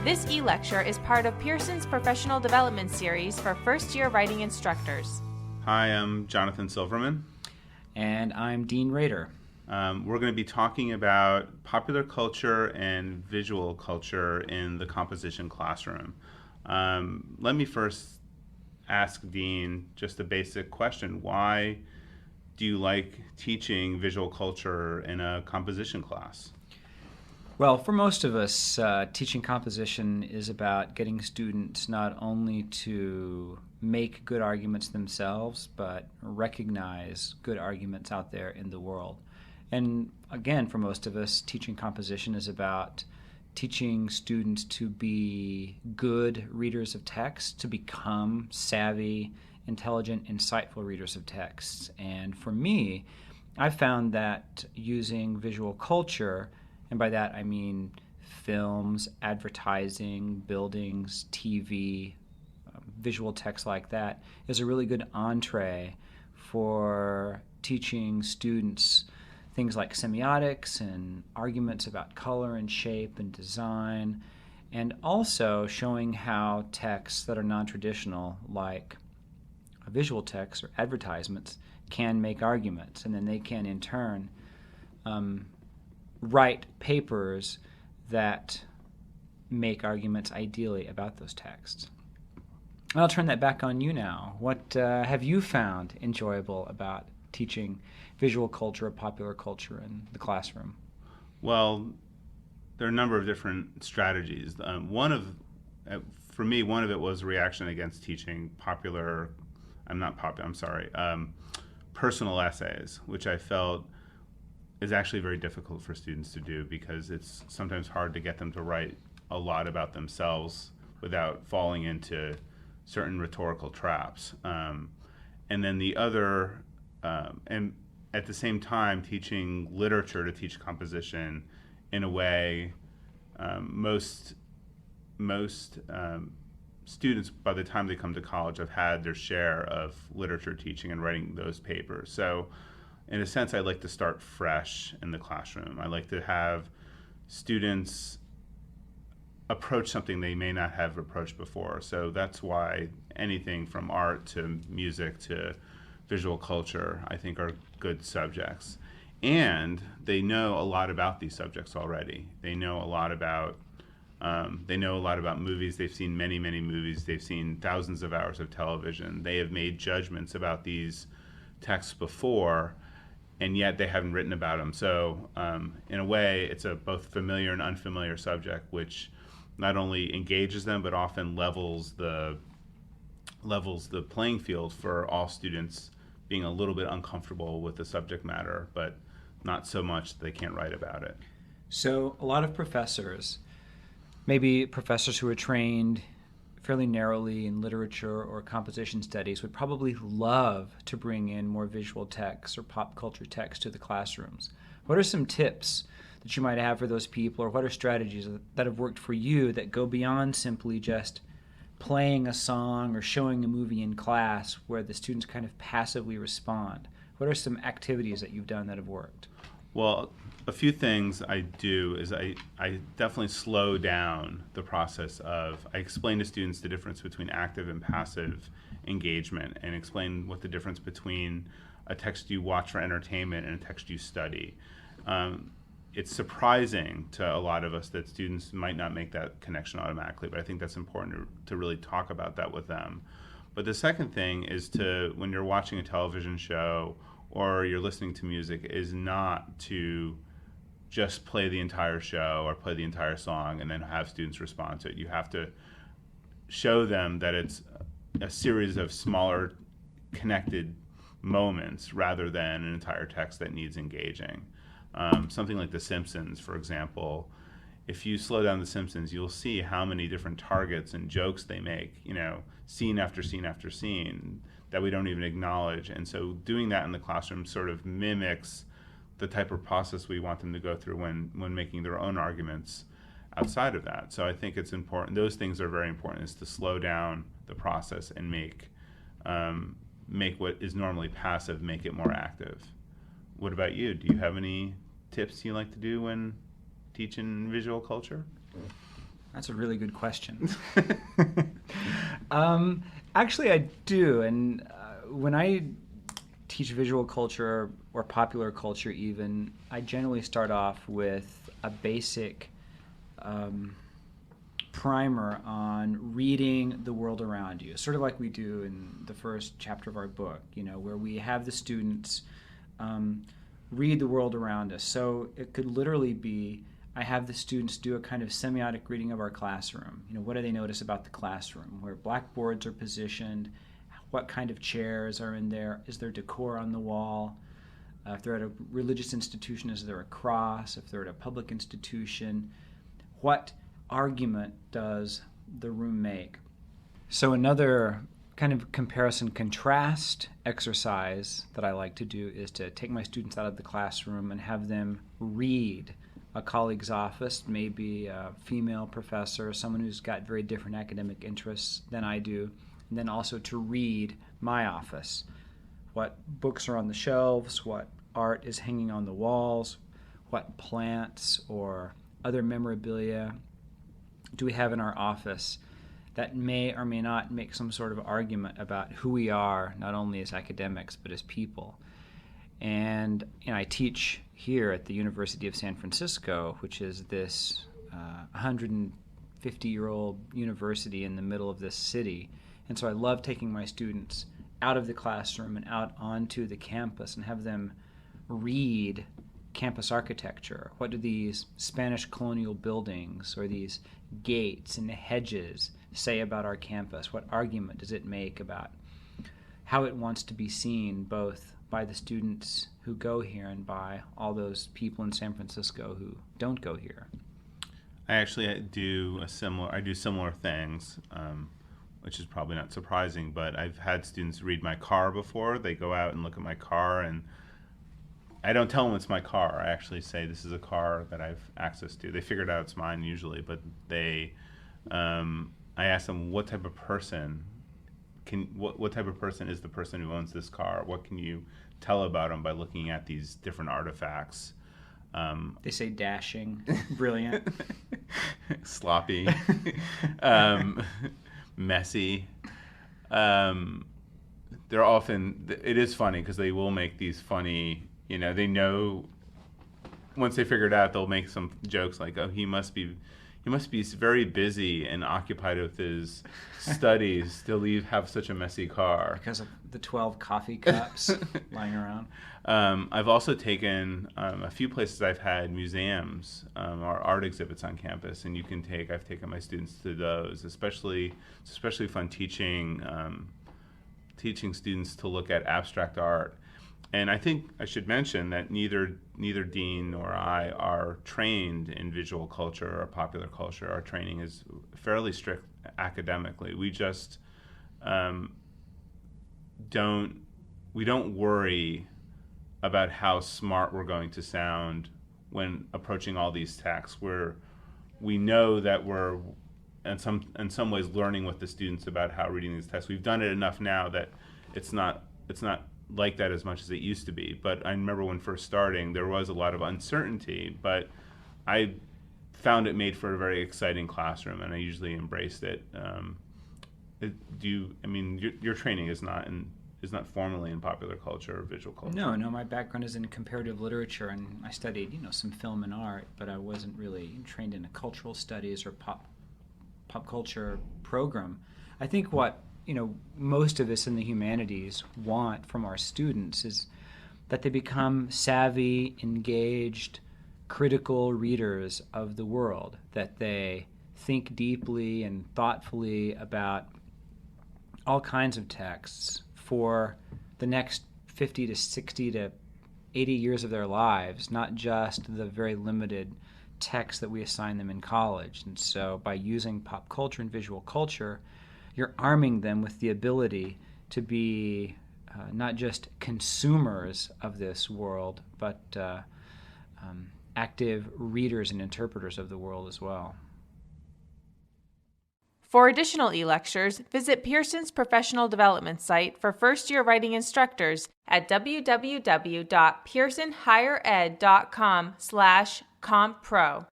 This e-lecture is part of Pearson's professional development series for first-year writing instructors. Hi, I'm Jonathan Silverman. And I'm Dean Radar. We're going to be talking about popular culture and visual culture in the composition classroom. Let me first ask Dean just a basic question. Why do you like teaching visual culture in a composition class? Well, for most of us, teaching composition is about getting students not only to make good arguments themselves, but recognize good arguments out there in the world. And again, for most of us, teaching composition is about teaching students to be good readers of text, to become savvy, intelligent, insightful readers of text. And for me, I've found that using visual culture, and by that I mean films, advertising, buildings, TV, visual text like that, is a really good entree for teaching students things like semiotics and arguments about color and shape and design, and also showing how texts that are non-traditional, like visual text or advertisements, can make arguments, and then they can in turn write papers that make arguments ideally about those texts. I'll turn that back on you now. What have you found enjoyable about teaching visual culture or popular culture in the classroom? Well, there are a number of different strategies. For me, one of it was a reaction against teaching personal essays, which I felt is actually very difficult for students to do because it's sometimes hard to get them to write a lot about themselves without falling into certain rhetorical traps. And then the other, and at the same time, teaching literature to teach composition in a way most students, by the time they come to college, have had their share of literature teaching and writing those papers. So in a sense, I like to start fresh in the classroom. I like to have students approach something they may not have approached before. So that's why anything from art to music to visual culture, I think, are good subjects. And they know a lot about these subjects already. They know a lot about movies. They've seen many, many movies. They've seen thousands of hours of television. They have made judgments about these texts before, and yet they haven't written about them. So in a way, it's a both familiar and unfamiliar subject, which not only engages them, but often levels the playing field for all students being a little bit uncomfortable with the subject matter, but not so much that they can't write about it. So a lot of professors, maybe professors who are trained fairly narrowly in literature or composition studies, would probably love to bring in more visual text or pop culture text to the classrooms. What are some tips that you might have for those people, or what are strategies that have worked for you that go beyond simply just playing a song or showing a movie in class where the students kind of passively respond? What are some activities that you've done that have worked? Well, a few things I do is I definitely slow down the process of, I explain to students the difference between active and passive engagement, and explain what the difference between a text you watch for entertainment and a text you study. It's surprising to a lot of us that students might not make that connection automatically, but I think that's important to really talk about that with them. But the second thing is when you're watching a television show or you're listening to music, is not to just play the entire show or play the entire song and then have students respond to it. You have to show them that it's a series of smaller connected moments rather than an entire text that needs engaging. Something like The Simpsons, for example, if you slow down The Simpsons, you'll see how many different targets and jokes they make, scene after scene after scene, that we don't even acknowledge. And so doing that in the classroom sort of mimics the type of process we want them to go through when making their own arguments outside of that. So I think it's important. Those things are very important, is to slow down the process and make what is normally passive, make it more active. What about you? Do you have any tips you like to do when teaching visual culture? That's a really good question. Actually, I do. And when I teach visual culture or popular culture even, I generally start off with a basic primer on reading the world around you, sort of like we do in the first chapter of our book, where we have the students read the world around us. So it could literally be, I have the students do a kind of semiotic reading of our classroom. What do they notice about the classroom? Where blackboards are positioned, what kind of chairs are in there, is there decor on the wall? If they're at a religious institution, is there a cross? If they're at a public institution, what argument does the room make? So another kind of comparison contrast exercise that I like to do is to take my students out of the classroom and have them read a colleague's office, maybe a female professor, someone who's got very different academic interests than I do, and then also to read my office. What books are on the shelves, what art is hanging on the walls, what plants or other memorabilia do we have in our office that may or may not make some sort of argument about who we are, not only as academics, but as people. And I teach here at the University of San Francisco, which is this 150-year-old university in the middle of this city. And so I love taking my students out of the classroom and out onto the campus and have them read campus architecture. What do these Spanish colonial buildings or these gates and the hedges say about our campus? What argument does it make about how it wants to be seen both by the students who go here and by all those people in San Francisco who don't go here? I do similar things, which is probably not surprising, but I've had students read my car before. They go out and look at my car, and I don't tell them it's my car. I actually say this is a car that I've access to. They figured out it's mine usually, but I ask them what type of person what type of person is the person who owns this car? What can you tell about them by looking at these different artifacts? They say dashing, brilliant, sloppy, messy. They're often, it is funny because they will make these funny, they know, once they figure it out, they'll make some jokes like, oh, he must be very busy and occupied with his studies to have such a messy car. Because of the 12 coffee cups lying around. I've also taken a few places I've had museums or art exhibits on campus, and I've taken my students to those. It's especially fun teaching students to look at abstract art. And I think I should mention that neither Dean nor I are trained in visual culture or popular culture. Our training is fairly strict academically. We just don't worry about how smart we're going to sound when approaching all these texts. We know that we're in some ways learning with the students about how reading these texts. We've done it enough now that it's not like that as much as it used to be. But I remember when first starting, there was a lot of uncertainty, but I found it made for a very exciting classroom, and I usually embraced it. Your training is not formally in popular culture or visual culture? No, my background is in comparative literature, and I studied, some film and art, but I wasn't really trained in a cultural studies or pop culture program. I think what most of us in the humanities want from our students is that they become savvy, engaged, critical readers of the world, that they think deeply and thoughtfully about all kinds of texts for the next 50 to 60 to 80 years of their lives, not just the very limited texts that we assign them in college. And so by using pop culture and visual culture, you're arming them with the ability to be not just consumers of this world, but active readers and interpreters of the world as well. For additional e-lectures, visit Pearson's professional development site for first-year writing instructors at www.pearsonhighered.com/compro.